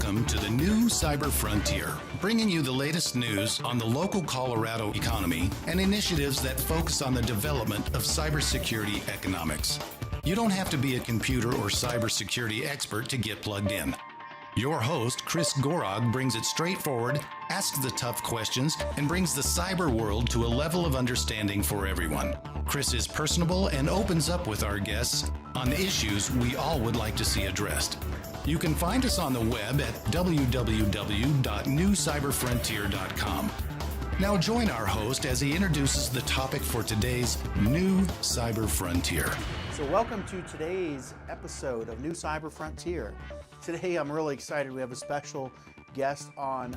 Welcome to the new Cyber Frontier, bringing you the latest news on the local Colorado economy and initiatives that focus on the development of cybersecurity economics. You don't have to be a computer or cybersecurity expert to get plugged in. Your host, Chris Gorog, brings it straightforward, asks the tough questions, and brings the cyber world to a level of understanding for everyone. Chris is personable and opens up with our guests on issues we all would like to see addressed. You can find us on the web at www.newcyberfrontier.com. Now join our host as he introduces the topic for today's New Cyber Frontier. So welcome to today's episode of New Cyber Frontier. Today I'm really excited. We have a special guest on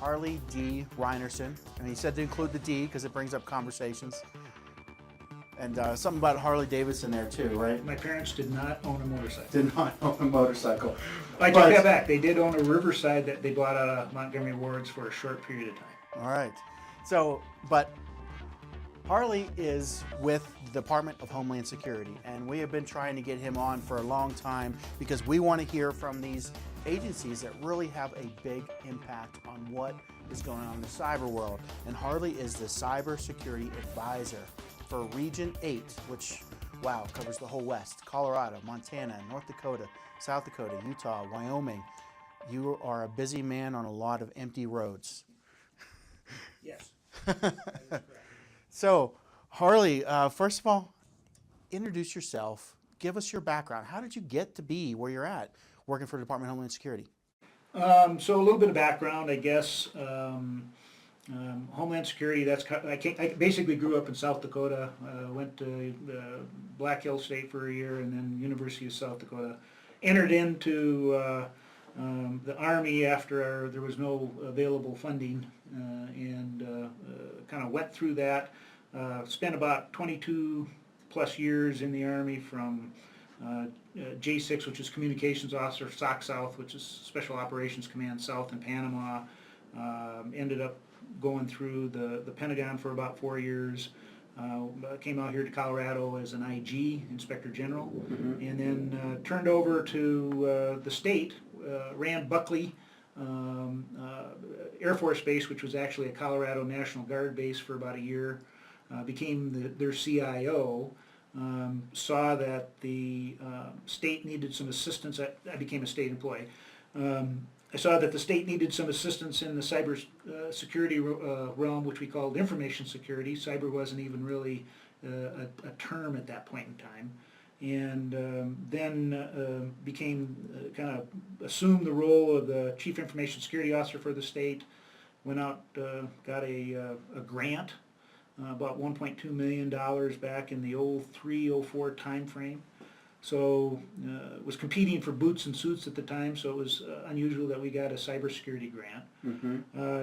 Harley D. Rinerson, and he said to include the D because it brings up conversations. And something about Harley Davidson there too, right? My parents did not own a motorcycle. Did not own a motorcycle. I take that back. They did own a Riverside that they bought out of Montgomery Wards for a short period of time. All right. So, but Harley is with the Department of Homeland Security, and we have been trying to get him on for a long time because we want to hear from these agencies that really have a big impact on what is going on in the cyber world. And Harley is the Cybersecurity Advisor for Region 8, which, wow, covers the whole West, Colorado, Montana, North Dakota, South Dakota, Utah, Wyoming. You are a busy man on a lot of empty roads. Yes. So, Harley, first of all, introduce yourself. Give us your background. How did you get to be where you're at, working for the Department of Homeland Security? So a little bit of background, I guess. Homeland Security, I basically grew up in South Dakota, went to Black Hills State for a year and then University of South Dakota. Entered into the Army after there was no available funding and kind of went through that. Spent about 22 plus years in the Army from J6, which is Communications Officer, SOC South, which is Special Operations Command South in Panama. Ended up going through the Pentagon for about 4 years. Came out here to Colorado as an IG, Inspector General, and then turned over to the state, ran Buckley Air Force Base, which was actually a Colorado National Guard base for about a year, became their CIO, saw that the state needed some assistance. I became a state employee. I saw that the state needed some assistance in the cyber security realm, which we called information security. Cyber wasn't even really a term at that point in time. And then became kind of assumed the role of the Chief Information Security Officer for the state. Went out, got a grant, about $1.2 million back in the 03-04 time frame. So was competing for boots and suits at the time, so it was unusual that we got a cybersecurity grant.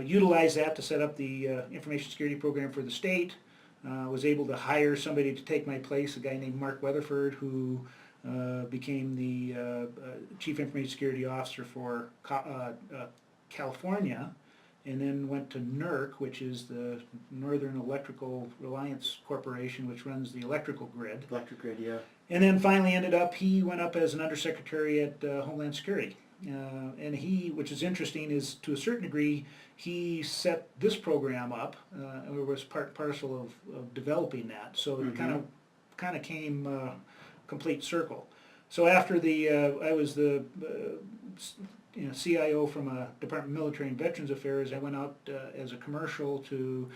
Utilized that to set up the information security program for the state. Was able to hire somebody to take my place, a guy named Mark Weatherford, who became the Chief Information Security Officer for California, and then went to NERC, which is the Northern Electrical Reliance Corporation, which runs the electrical grid. Electric grid, yeah. And then finally he went up as an undersecretary at Homeland Security. And which is interesting, is to a certain degree, he set this program up, and was part parcel of developing that. So it kind of came complete circle. So after I was the CIO from a Department of Military and Veterans Affairs, I went out as a commercial to,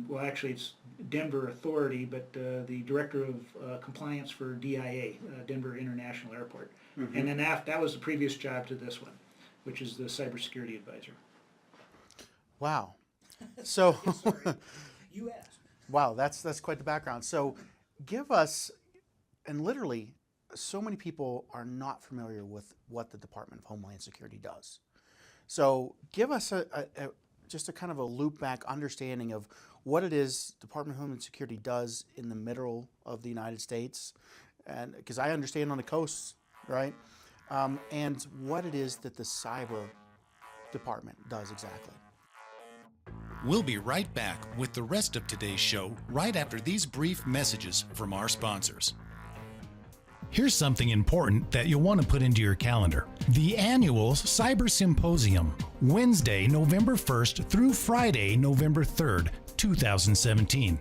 well, actually it's Denver Authority, but the Director of Compliance for DIA, Denver International Airport. And then that was the previous job to this one, which is the Cybersecurity Advisor. Wow. So, You asked. wow, that's quite the background. So give us, and literally, so many people are not familiar with what the Department of Homeland Security does. So give us just a kind of a loop back understanding of what it is Department of Homeland Security does in the middle of the United States, and because I understand on the coasts, right? And what it is that the cyber department does exactly. We'll be right back with the rest of today's show right after these brief messages from our sponsors. Here's something important that you'll want to put into your calendar. The annual Cyber Symposium, Wednesday, November 1st through Friday, November 3rd, 2017.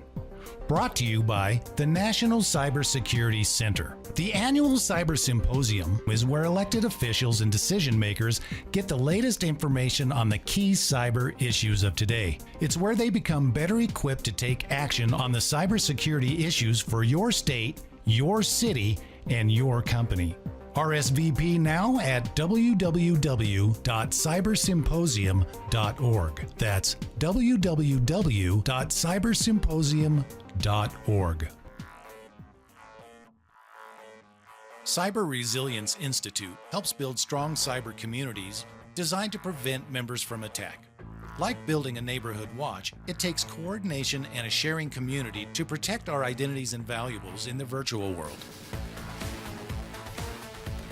Brought to you by the National Cybersecurity Center. The annual Cyber Symposium is where elected officials and decision makers get the latest information on the key cyber issues of today. It's where they become better equipped to take action on the cybersecurity issues for your state, your city, and your company. RSVP now at www.cybersymposium.org. That's www.cybersymposium.org. Cyber Resilience Institute helps build strong cyber communities designed to prevent members from attack. Like building a neighborhood watch, it takes coordination and a sharing community to protect our identities and valuables in the virtual world.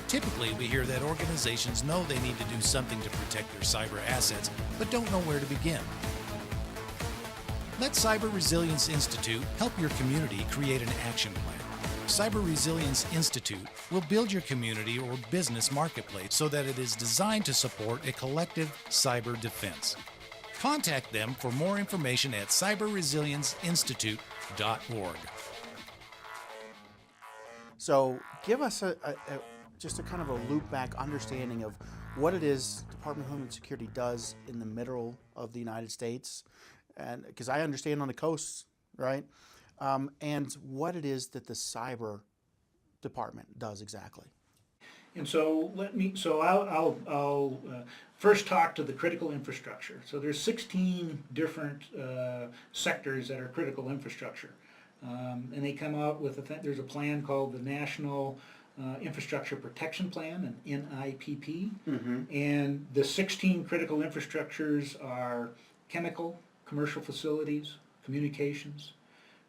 Typically, we hear that organizations know they need to do something to protect their cyber assets, but don't know where to begin. Let Cyber Resilience Institute help your community create an action plan. Cyber Resilience Institute will build your community or business marketplace so that it is designed to support a collective cyber defense. Contact them for more information at cyberresilienceinstitute.org. So give us just a kind of a loop back understanding of what it is Department of Homeland Security does in the middle of the United States, and because I understand on the coasts, right? And what it is that the cyber department does exactly. And so I'll first talk to the critical infrastructure. So there's 16 different sectors that are critical infrastructure, and they come out with there's a plan called the National Infrastructure Protection Plan, an NIPP, and the 16 critical infrastructures are chemical, commercial facilities, communications,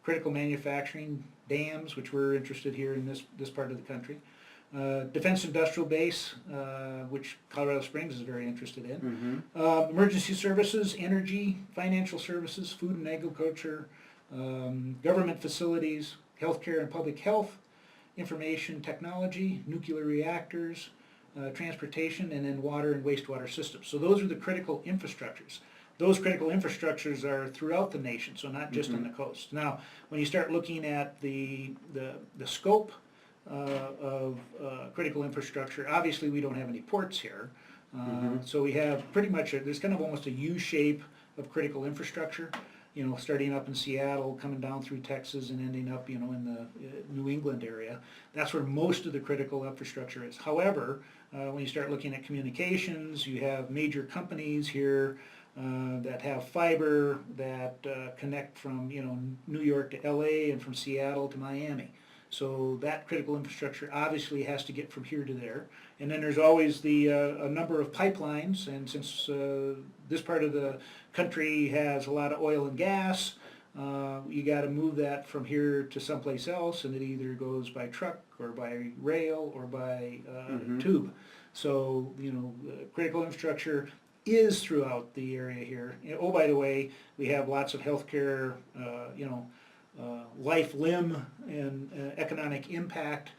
critical manufacturing, dams, which we're interested here in this part of the country, defense industrial base, which Colorado Springs is very interested in, emergency services, energy, financial services, food and agriculture, government facilities, healthcare and public health, information technology, nuclear reactors, transportation, and then water and wastewater systems. So those are the critical infrastructures. Those critical infrastructures are throughout the nation, so not just on the coast. Now, when you start looking at the scope of critical infrastructure, obviously we don't have any ports here. So we have pretty much, there's kind of almost a U shape of critical infrastructure, starting up in Seattle, coming down through Texas, and ending up, in the New England area. That's where most of the critical infrastructure is. However, when you start looking at communications, you have major companies here that have fiber that connect from, New York to LA and from Seattle to Miami. So that critical infrastructure obviously has to get from here to there. And then there's always a number of pipelines, and since this part of the country has a lot of oil and gas, you got to move that from here to someplace else, and it either goes by truck or by rail or by tube. So, critical infrastructure is throughout the area here. Oh, by the way, we have lots of healthcare, life, limb, and economic impact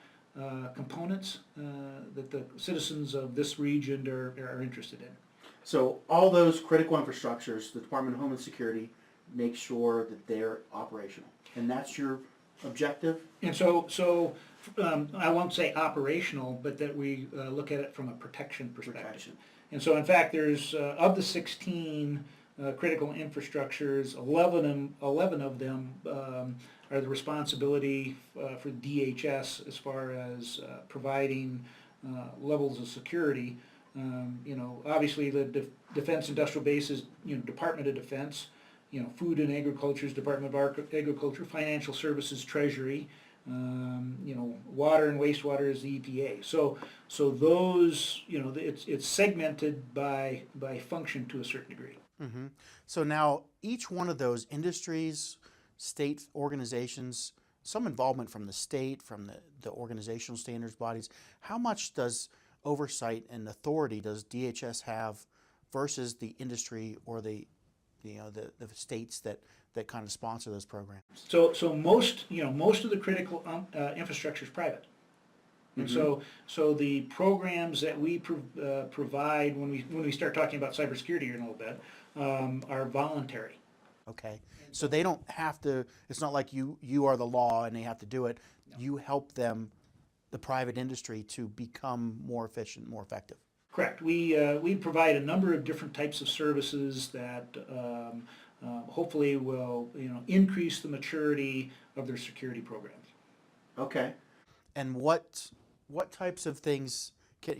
components that the citizens of this region are interested in. So all those critical infrastructures, the Department of Homeland Security makes sure that they're operational, and that's your objective? And so I won't say operational, but that we look at it from a protection perspective. And so in fact, there's of the 16 critical infrastructures, 11 of them are the responsibility for DHS as far as providing levels of security. Obviously the defense industrial base is, Department of Defense, Food and Agriculture is Department of Agriculture, Financial Services, Treasury, water and wastewater is the EPA. So those, it's segmented by function to a certain degree. So now each one of those industries, state organizations, some involvement from the state, from the organizational standards bodies, how much does oversight and authority does DHS have versus the industry or the states that kind of sponsor those programs? So most of the critical infrastructure is private. And so the programs that we provide when we start talking about cybersecurity here in a little bit are voluntary. Okay. So they don't have to, it's not like you are the law and they have to do it. No. You help them, the private industry, to become more efficient, more effective. Correct. We provide a number of different types of services that hopefully will increase the maturity of their security programs. Okay. And what types of things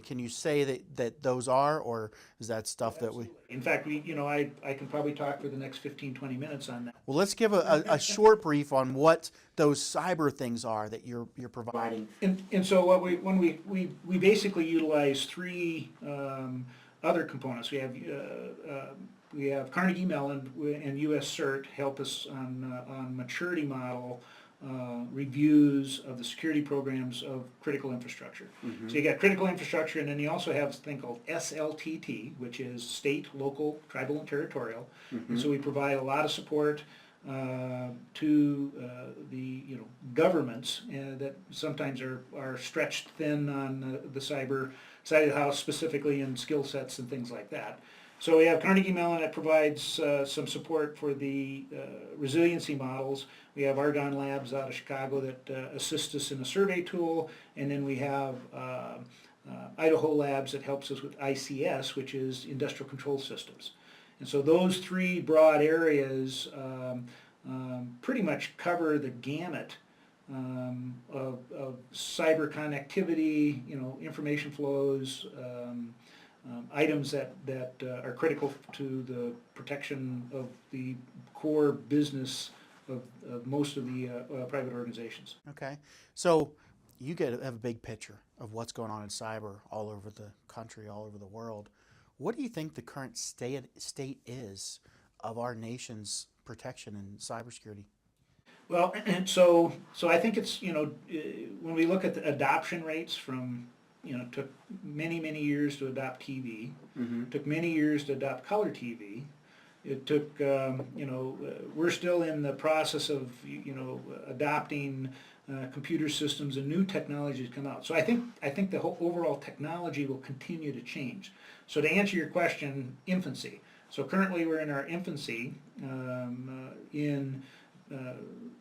can you say that those are, or is that stuff that we... In fact, I can probably talk for the next 15-20 minutes on that. Well, let's give a short brief on what those cyber things are that you're providing. And so what we basically utilize three other components. We have Carnegie Mellon and US CERT help us on maturity model reviews of the security programs of critical infrastructure. Mm-hmm. So you got critical infrastructure, and then you also have a thing called SLTT, which is state, local, tribal, and territorial. Mm-hmm. And so we provide a lot of support to the governments that sometimes are stretched thin on the cyber side of the house, specifically in skill sets and things like that. So we have Carnegie Mellon that provides some support for the resiliency models. We have Argonne Labs out of Chicago that assist us in a survey tool, and then we have Idaho Labs that helps us with ICS, which is industrial control systems. And so those three broad areas pretty much cover the gamut of cyber connectivity, information flows, items that are critical to the protection of the core business of most of the private organizations. Okay, so you have a big picture of what's going on in cyber all over the country, all over the world. What do you think the current state is of our nation's protection in cybersecurity? Well, and so I think it's, when we look at the adoption rates from, took many years to adopt TV, mm-hmm. took many years to adopt color TV. It took, we're still in the process of, adopting computer systems and new technologies come out. So I think the whole overall technology will continue to change. So to answer your question, infancy. So currently we're in our infancy in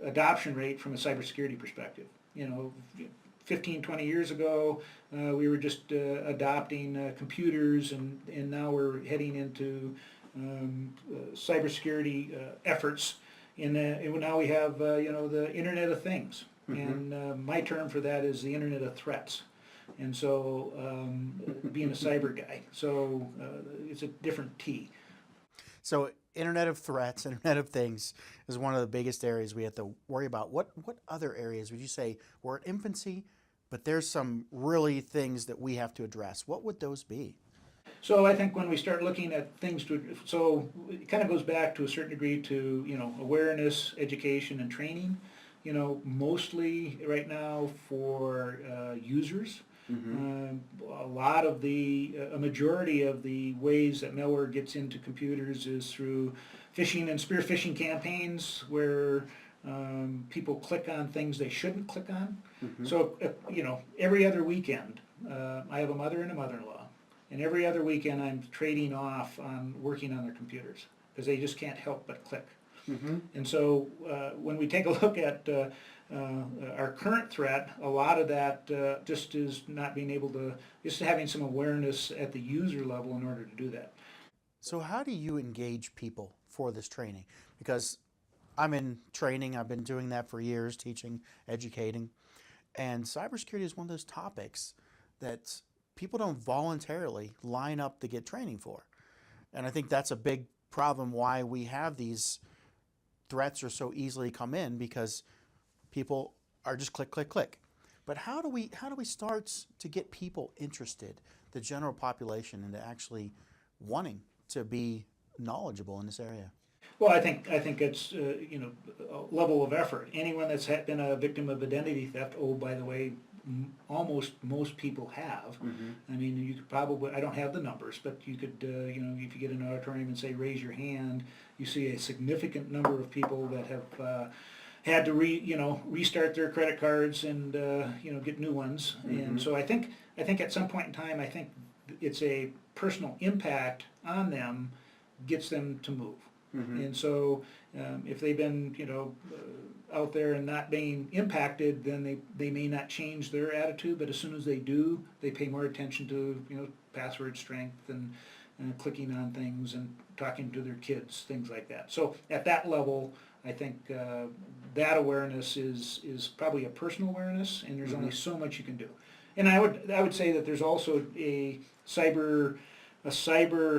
adoption rate from a cybersecurity perspective. 15, 20 years ago, we were just adopting computers, and now we're heading into cybersecurity efforts. And now we have, the Internet of Things. Mm-hmm. And my term for that is the Internet of Threats. And so being a cyber guy, so it's a different T. So Internet of Threats, Internet of Things is one of the biggest areas we have to worry about. What other areas would you say we're at infancy, but there's some really things that we have to address? What would those be? So I think when we start looking at things so it kind of goes back to a certain degree to, awareness, education, and training, mostly right now for users. Mm-hmm. A majority of the ways that malware gets into computers is through phishing and spear phishing campaigns where people click on things they shouldn't click on. Mm-hmm. So, every other weekend, I have a mother and a mother-in-law, and every other weekend I'm trading off on working on their computers because they just can't help but click. Mm-hmm. And so when we take a look at our current threat, a lot of that just is not being able to, just having some awareness at the user level in order to do that. So how do you engage people for this training? Because I'm in training, I've been doing that for years, teaching, educating, and cybersecurity is one of those topics that people don't voluntarily line up to get training for. And I think that's a big problem why we have these threats are so easily come in, because people are just click, click, click. But how do we start to get people interested, the general population, into actually wanting to be knowledgeable in this area? Well, I think it's a level of effort. Anyone that's been a victim of identity theft, oh, by the way, almost most people have. Mm-hmm. I mean, you could probably, I don't have the numbers, but you could, if you get an auditorium and say raise your hand, you see a significant number of people that had to restart their credit cards and get new ones. And so I think at some point in time, I think it's a personal impact on them gets them to move. And so if they've been out there and not being impacted, then they may not change their attitude, but as soon as they do, they pay more attention to password strength and clicking on things and talking to their kids, things like that. So at that level, I think that awareness is probably a personal awareness, and there's only so much you can do. And I would say that there's also a cyber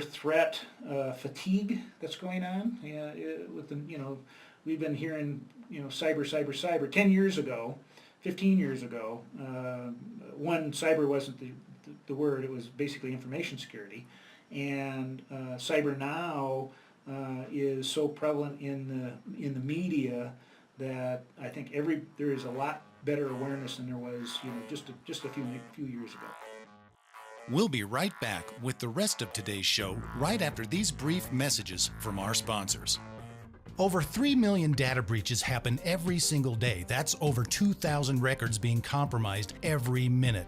threat fatigue that's going on. With we've been hearing cyber. 10 years ago, 15 years ago, cyber wasn't the word. It was basically information security, and cyber now is so prevalent in the media that I think there is a lot better awareness than there was just a few years ago. We'll be right back with the rest of today's show right after these brief messages from our sponsors. Over 3 million data breaches happen every single day. That's over 2,000 records being compromised every minute.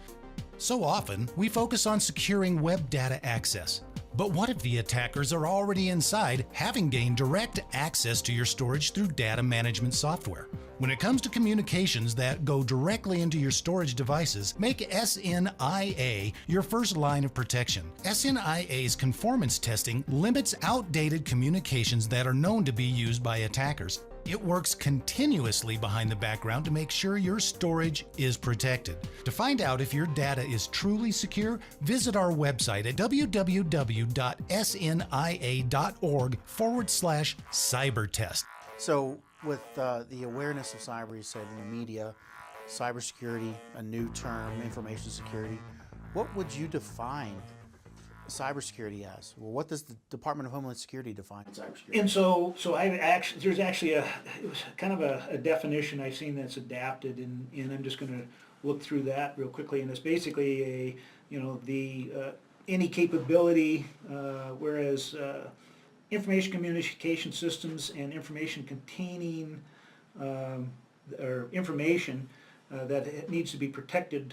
So often, we focus on securing web data access. But what if the attackers are already inside, having gained direct access to your storage through data management software? When it comes to communications that go directly into your storage devices, make SNIA your first line of protection. SNIA's conformance testing limits outdated communications that are known to be used by attackers. It works continuously behind the background to make sure your storage is protected. To find out if your data is truly secure, visit our website at www.snia.org/cybertest. So with the awareness of cyber, you said in the media, cybersecurity, a new term, information security, what would you define cybersecurity as? Well, what does the Department of Homeland Security define cybersecurity? And so there's actually it was kind of a definition I've seen that's adapted, and I'm just going to look through that real quickly. And it's basically any capability, whereas information communication systems and information containing or information that it needs to be protected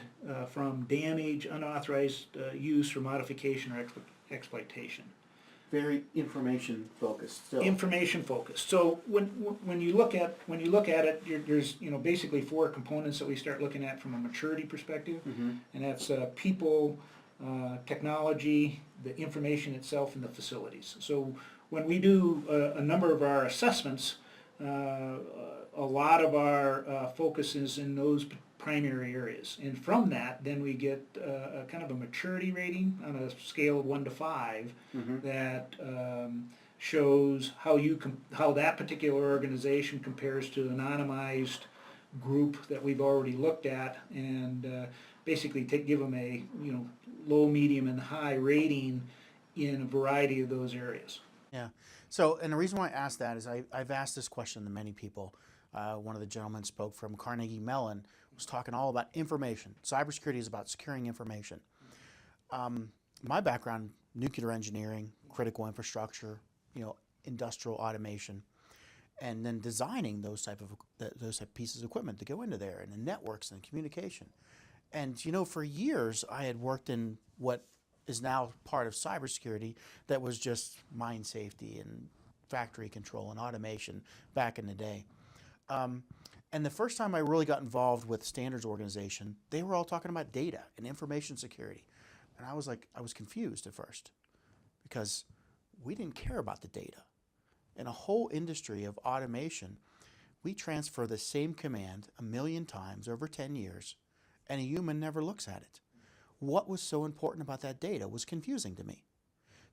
from damage, unauthorized use, or modification or exploitation. Very information focused. Still. Information focused. So when you look at it, there's basically four components that we start looking at from a maturity perspective, and that's people, technology, the information itself, and the facilities. So when we do a number of our assessments, a lot of our focus is in those primary areas, and from that then we get a kind of a maturity rating on a scale of 1 to 5 that shows how that particular organization compares to an anonymized group that we've already looked at, and basically give them a low, medium, and high rating in a variety of those areas. Yeah. So, and the reason why I asked that is I've asked this question to many people. One of the gentlemen spoke from Carnegie Mellon, was talking all about information. Cybersecurity is about securing information. My background, nuclear engineering, critical infrastructure, industrial automation, and then designing those type of pieces of equipment to go into there, and the networks and communication. And for years I had worked in what is now part of cybersecurity that was just mine safety and factory control and automation back in the day. And the first time I really got involved with standards organization, they were all talking about data and information security. And I was confused at first because we didn't care about the data. In a whole industry of automation, we transfer the same command 1 million times over 10 years, and a human never looks at it. What was so important about that data was confusing to me.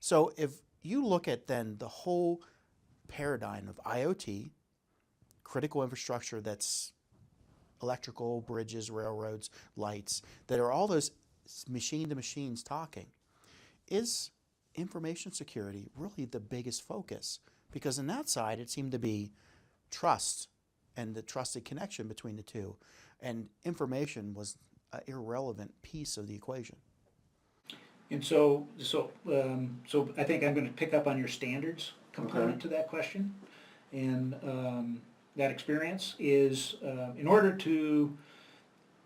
So if you look at then the whole paradigm of IoT, critical infrastructure that's electrical, bridges, railroads, lights, that are all those machine to machines talking, is information security really the biggest focus? Because on that side it seemed to be trust and the trusted connection between the two, and information was an irrelevant piece of the equation. And so I think I'm going to pick up on your standards component to that question. And that experience is in order to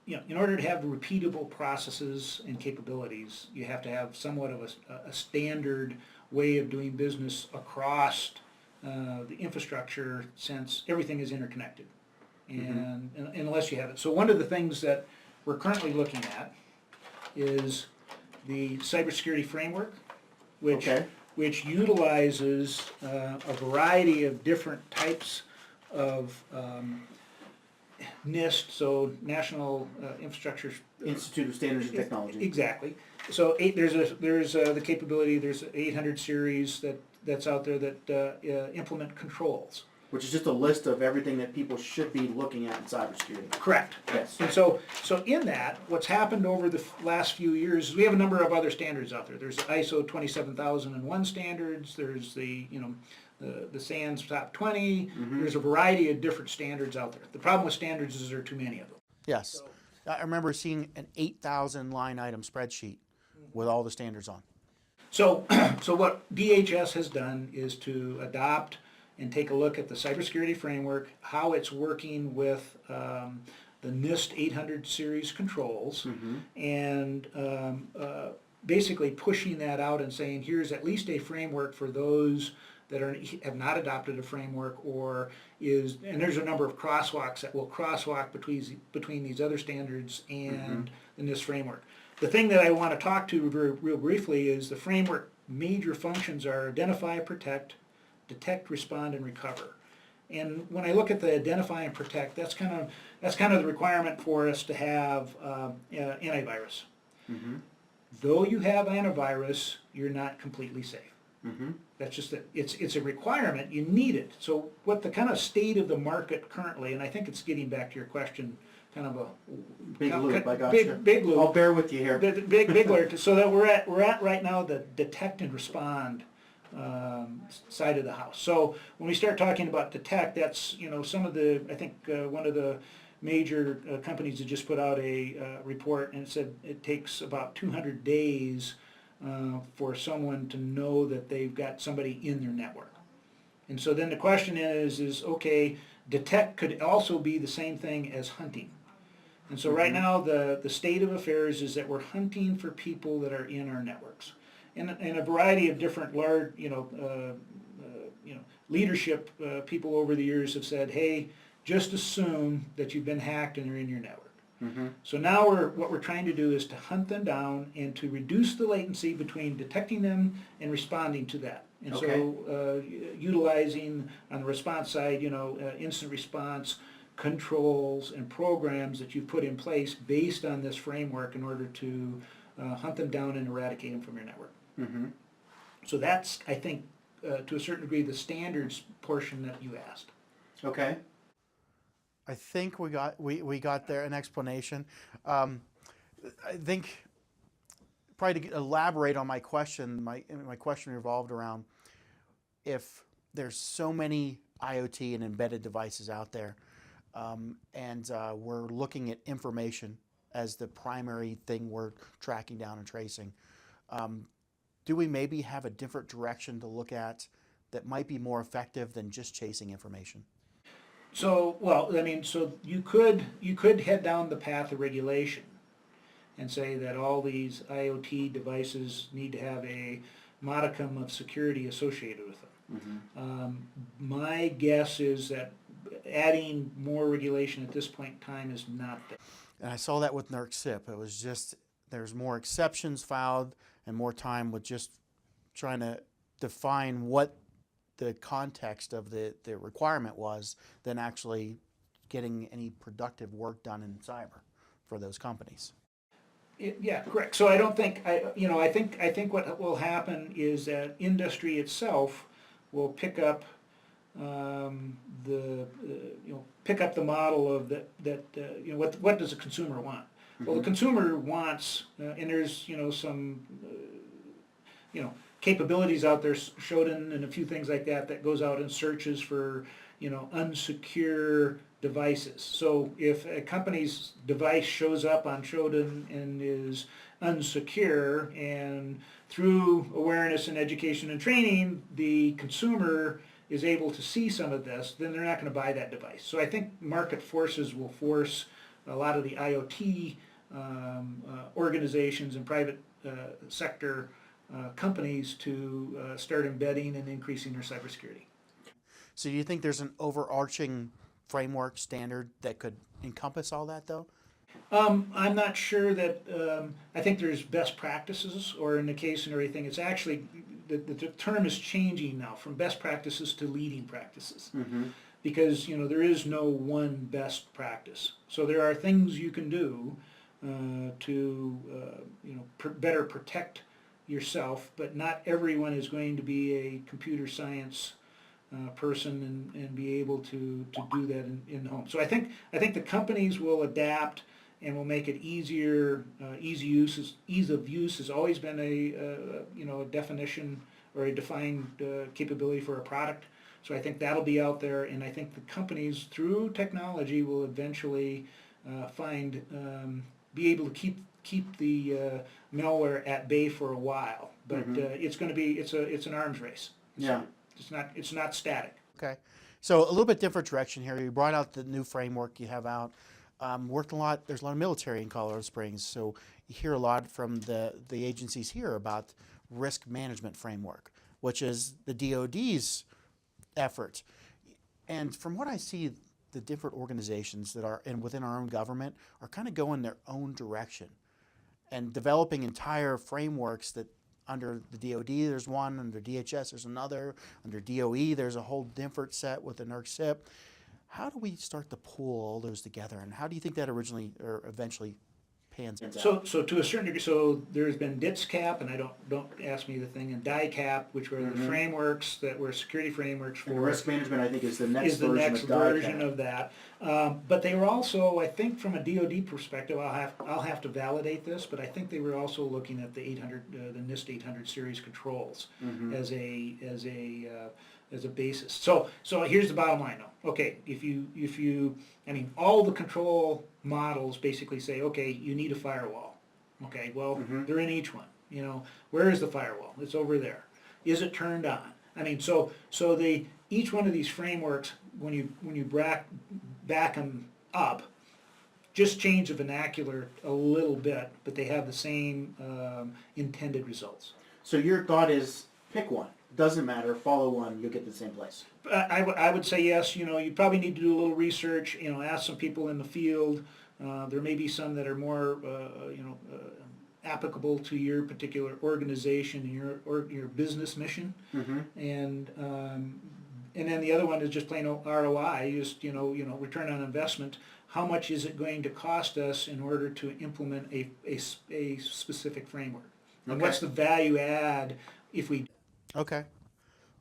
have repeatable processes and capabilities, you have to have somewhat of a standard way of doing business across the infrastructure, since everything is interconnected, and unless you have it. So one of the things that we're currently looking at is the cybersecurity framework, which utilizes a variety of different types of NIST, so National Infrastructure Institute of Standards and Technology. Exactly. So there's the capability. There's 800 series that's out there that implement controls. Which is just a list of everything that people should be looking at in cybersecurity. Correct. Yes. And so in that, what's happened over the last few years is we have a number of other standards out there. There's ISO 27001 standards. There's the SANS Top 20. There's a variety of different standards out there. The problem with standards is there are too many of them. Yes. I remember seeing an 8,000 line item spreadsheet with all the standards on. So what DHS has done is to adopt and take a look at the cybersecurity framework, how it's working with the NIST 800 series controls, and basically pushing that out and saying, here's at least a framework for those that have not adopted a framework, and there's a number of crosswalks that will crosswalk between these other standards and the NIST framework. The thing that I want to talk to real briefly is the framework major functions are identify, protect, detect, respond, and recover. And when I look at the identify and protect, that's kind of the requirement for us to have antivirus. Though you have antivirus, you're not completely safe. That's just it. It's a requirement. You need it. So what the kind of state of the market currently, and I think it's getting back to your question, kind of a big loop. I got big loop. I'll bear with you here. Big loop. So that we're at right now the detect and respond side of the house. So when we start talking about detect, that's some of the, I think one of the major companies that just put out a report, and it said it takes about 200 days for someone to know that they've got somebody in their network. And so then the question is okay, detect could also be the same thing as hunting. And so right now the state of affairs is that we're hunting for people that are in our networks. And a variety of different large, leadership people over the years have said, hey, just assume that you've been hacked and they're in your network. So now what we're trying to do is to hunt them down and to reduce the latency between detecting them and responding to that. And so utilizing on the response side, instant response controls and programs that you put in place based on this framework in order to hunt them down and eradicate them from your network. So that's, I think, to a certain degree, the standards portion that you asked. Okay. I think we got there an explanation. I think probably to elaborate on my question, my question revolved around if there's so many IoT and embedded devices out there, and we're looking at information as the primary thing we're tracking down and tracing. Do we maybe have a different direction to look at that might be more effective than just chasing information? So, so you could head down the path of regulation and say that all these IoT devices need to have a modicum of security associated with them. My guess is that adding more regulation at this point in time is not there. And I saw that with NERC-CIP. It was just there's more exceptions filed and more time with just trying to define what the context of the requirement was than actually getting any productive work done in cyber for those companies. Yeah, correct. So I don't think I think what will happen is that industry itself will pick up pick up the model of what does a consumer want? Well, the consumer wants, and there's some capabilities out there, Shodan and a few things like that goes out and searches for unsecure devices. So if a company's device shows up on Shodan and is unsecure, and through awareness and education and training, the consumer is able to see some of this, then they're not going to buy that device. So I think market forces will force a lot of the IoT organizations and private sector companies to start embedding and increasing their cybersecurity. So do you think there's an overarching framework standard that could encompass all that, though? I'm not sure that, I think there's best practices, or in the case and everything, it's actually, the term is changing now from best practices to leading practices. Because, there is no one best practice. So there are things you can do to, better protect yourself, but not everyone is going to be a computer science person and be able to do that in the home. So I think the companies will adapt and will make it easier. Ease of use has always been a definition or a defined capability for a product. So I think that'll be out there, and I think the companies through technology will eventually be able to keep the malware at bay for a while. But it's going to be it's an arms race. It's not static. Okay. So a little bit different direction here. You brought out the new framework you have out. Worked a lot. There's a lot of military in Colorado Springs, so you hear a lot from the agencies here about risk management framework, which is the DoD's effort. And from what I see, the different organizations that are within our own government are kind of going their own direction and developing entire frameworks that under the DoD there's one, under DHS there's another, under DOE there's a whole different set with the NERC-CIP. How do we start to pull all those together, and how do you think that originally or eventually pans out? So to a certain degree, so there's been DITSCAP, and don't ask me the thing, and DICAP, which were the frameworks that were security frameworks for. And risk management, I think, is the next version of that. But they were also, I think, from a DoD perspective, I'll have to validate this, but I think they were also looking at the the NIST 800 series controls as a basis. So here's the bottom line though. Okay, if you all the control models basically say, okay, you need a firewall. Okay, well, they're in each one. Where is the firewall? It's over there. Is it turned on? So each one of these frameworks, when you back them up, just change the vernacular a little bit, but they have the same intended results. So your thought is pick one. Doesn't matter. Follow one. You'll get to the same place. I would say yes. You probably need to do a little research. Ask some people in the field. There may be some that are more applicable to your particular organization and your business mission. And then the other one is just plain ROI. Just return on investment. How much is it going to cost us in order to implement a specific framework? And what's the value add if we? Okay.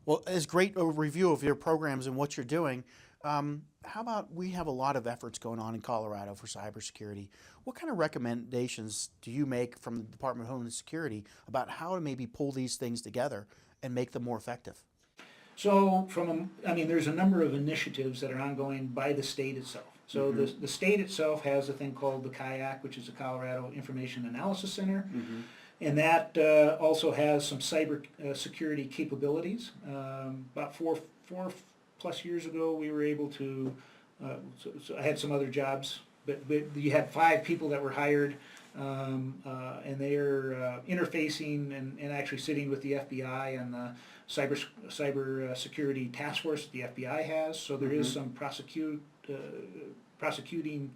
Well, it's great review of your programs and what you're doing. How about we have a lot of efforts going on in Colorado for cybersecurity. What kind of recommendations do you make from the Department of Homeland Security about how to maybe pull these things together and make them more effective? So there's a number of initiatives that are ongoing by the state itself. So the state itself has a thing called the CIAC, which is the Colorado Information Analysis Center. And that also has some cyber security capabilities. About four plus years ago, we were able to, so I had some other jobs, but you had 5 people that were hired, and they are interfacing and actually sitting with the FBI and the cyber security task force that the FBI has. So there is some prosecuting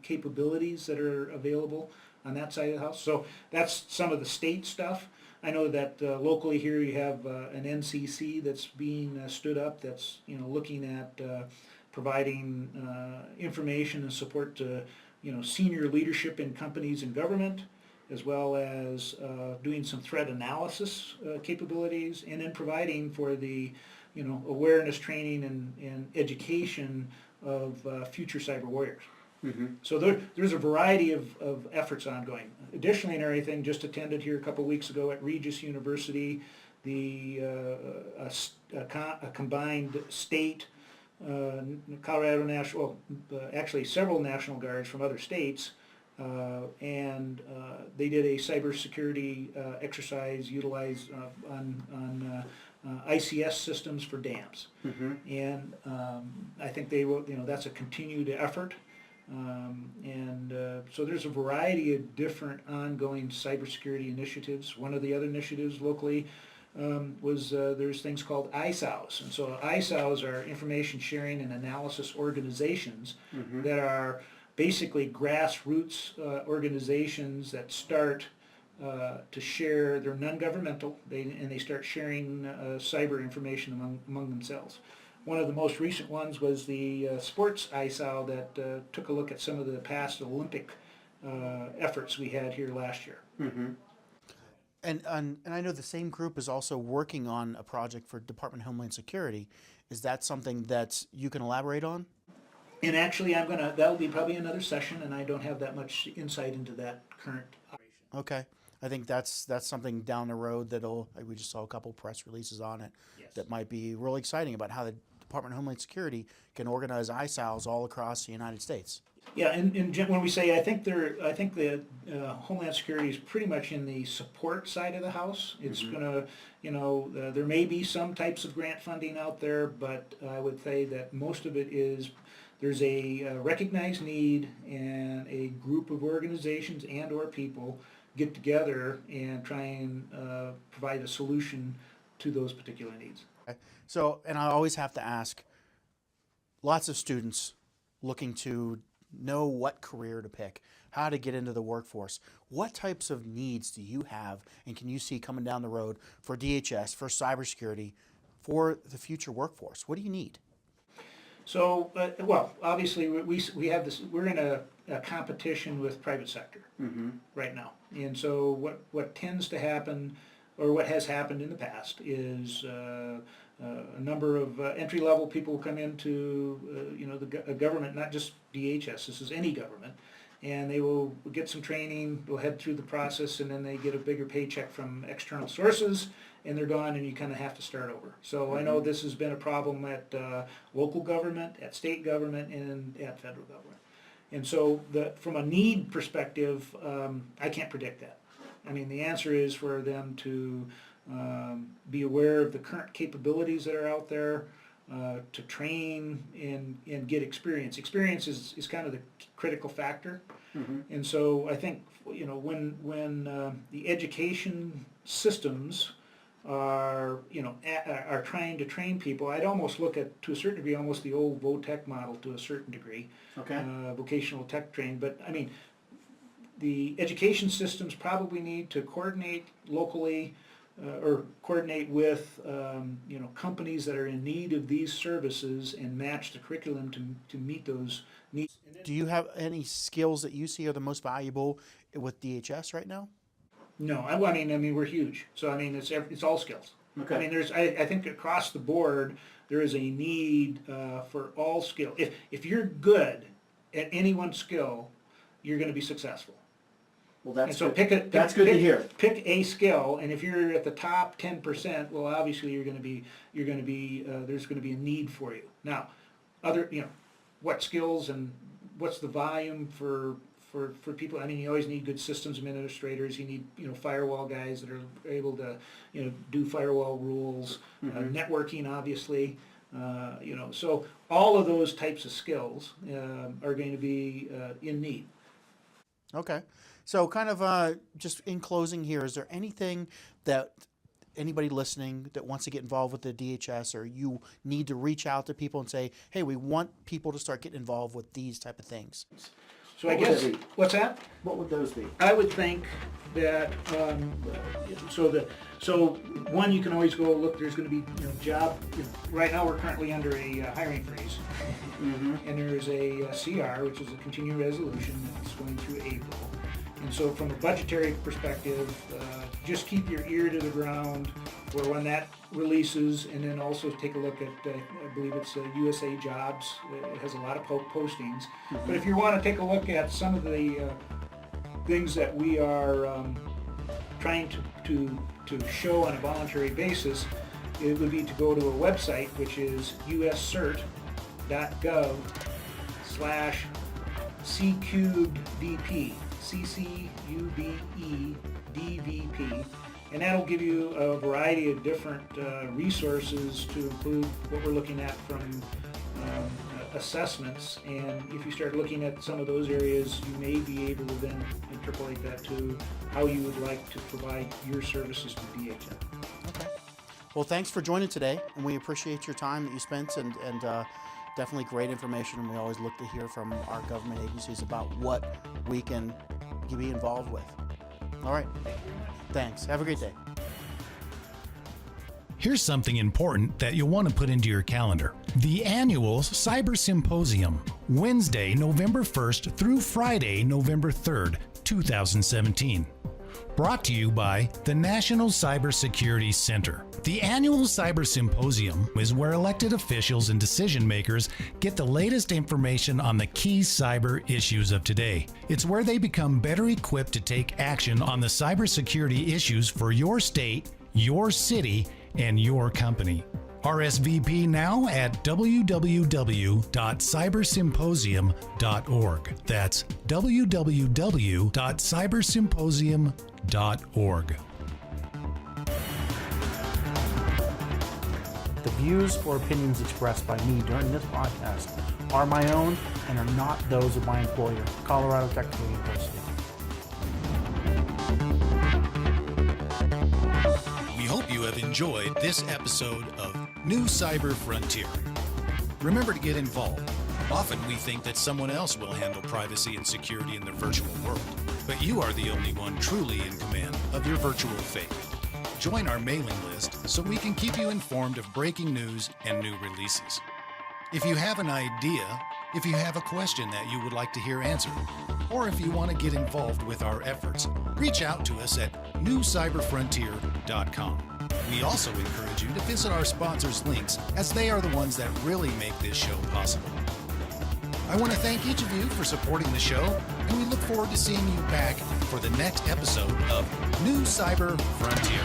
capabilities that are available on that side of the house. So that's some of the state stuff. I know that locally here you have an NCC that's being stood up that's looking at providing information and support to senior leadership in companies and government, as well as doing some threat analysis capabilities, and then providing for the awareness training and education of future cyber warriors. So there's a variety of efforts ongoing. Additionally, and everything, just attended here a couple weeks ago at Regis University, a combined state, Colorado National, actually several National Guards from other states, and they did a cybersecurity exercise utilized on ICS systems for dams. And I think they will, that's a continued effort. So there's a variety of different ongoing cybersecurity initiatives. One of the other initiatives locally was there's things called ISOWs. And so ISOWs are information sharing and analysis organizations that are basically grassroots organizations that start to share. They're non-governmental, and they start sharing cyber information among themselves. One of the most recent ones was the sports ISOW that took a look at some of the past Olympic efforts we had here last year. And I know the same group is also working on a project for Department of Homeland Security. Is that something that you can elaborate on? And actually, that'll be probably another session, and I don't have that much insight into that current operation. Okay. I think that's something down the road we just saw a couple press releases on it. Yes. That might be really exciting about how the Department of Homeland Security can organize ISOWs all across the United States. Yeah, and when we say, I think the Homeland Security is pretty much in the support side of the house. It's gonna, there may be some types of grant funding out there, but I would say that most of it is, there's a recognized need, and a group of organizations and or people get together and try and provide a solution to those particular needs. Okay. So, and I always have to ask, lots of students looking to know what career to pick, how to get into the workforce. What types of needs do you have and can you see coming down the road for DHS, for cybersecurity, for the future workforce? What do you need? So, well, obviously we have this. We're in a competition with private sector right now, and so what tends to happen, or what has happened in the past, is a number of entry-level people come into the government, not just DHS. This is any government, and they will get some training, will head through the process, and then they get a bigger paycheck from external sources, and they're gone, and you kind of have to start over. So I know this has been a problem at local government, at state government, and at federal government. And so from a need perspective, I can't predict that. I mean, the answer is for them to be aware of the current capabilities that are out there, to train and get experience. Experience is kind of the critical factor. And so I think, when the education systems are trying to train people, I'd almost look at, to a certain degree, almost the old VOTEC model to a certain degree. Okay. Vocational tech train. But I mean, the education systems probably need to coordinate locally, or coordinate with companies that are in need of these services, and match the curriculum to meet those needs. Do you have any skills that you see are the most valuable with DHS right now? No, I mean we're huge. So I mean it's all skills. Okay. I mean I think across the board there is a need for all skill. If you're good at any one skill, you're going to be successful. Well, that's And so good. That's good to hear. Pick a skill, and if you're at the top 10%, well, obviously there's going to be a need for you. Now, what skills and what's the volume for people? I mean, you always need good systems administrators. You need firewall guys that are able to do firewall rules, networking, obviously. So all of those types of skills are going to be in need. Okay. So kind of just in closing here, is there anything that anybody listening that wants to get involved with the DHS, or you need to reach out to people and say, hey, we want people to start getting involved with these type of things? So I guess, what's that? What would those be? I would think that, so one, you can always go look, there's going to be, job, right now we're currently under a hiring freeze. And there's a CR, which is a continuing resolution that's going through April. And so from a budgetary perspective, just keep your ear to the ground for when that releases, and then also take a look at, I believe it's USA Jobs. It has a lot of postings. But if you want to take a look at some of the things that we are trying to show on a voluntary basis, it would be to go to a website, which is uscert.gov/CCubedVP, CCUBEDVP, And that'll give you a variety of different resources to include what we're looking at from assessments. And if you start looking at some of those areas, you may be able to then interpolate that to how you would like to provide your services to DHS. Okay. Well, thanks for joining today, and we appreciate your time that you spent, and definitely great information. And we always look to hear from our government agencies about what we can be involved with. All right. Thank you very much. Thanks. Have a great day. Here's something important that you'll want to put into your calendar. The annual Cyber Symposium, Wednesday, November 1st through Friday, November 3rd, 2017. Brought to you by the National Cybersecurity Center. The annual Cyber Symposium is where elected officials and decision makers get the latest information on the key cyber issues of today. It's where they become better equipped to take action on the cybersecurity issues for your state, your city, and your company. RSVP now at www.cybersymposium.org. That's www.cybersymposium.org. The views or opinions expressed by me during this podcast are my own and are not those of my employer, Colorado Technical University. We hope you have enjoyed this episode of New Cyber Frontier. Remember to get involved. Often we think that someone else will handle privacy and security in the virtual world, but you are the only one truly in command of your virtual fate. Join our mailing list so we can keep you informed of breaking news and new releases. If you have an idea, if you have a question that you would like to hear answered, or if you want to get involved with our efforts, reach out to us at newcyberfrontier.com. We also encourage you to visit our sponsors' links, as they are the ones that really make this show possible. I want to thank each of you for supporting the show, and we look forward to seeing you back for the next episode of New Cyber Frontier.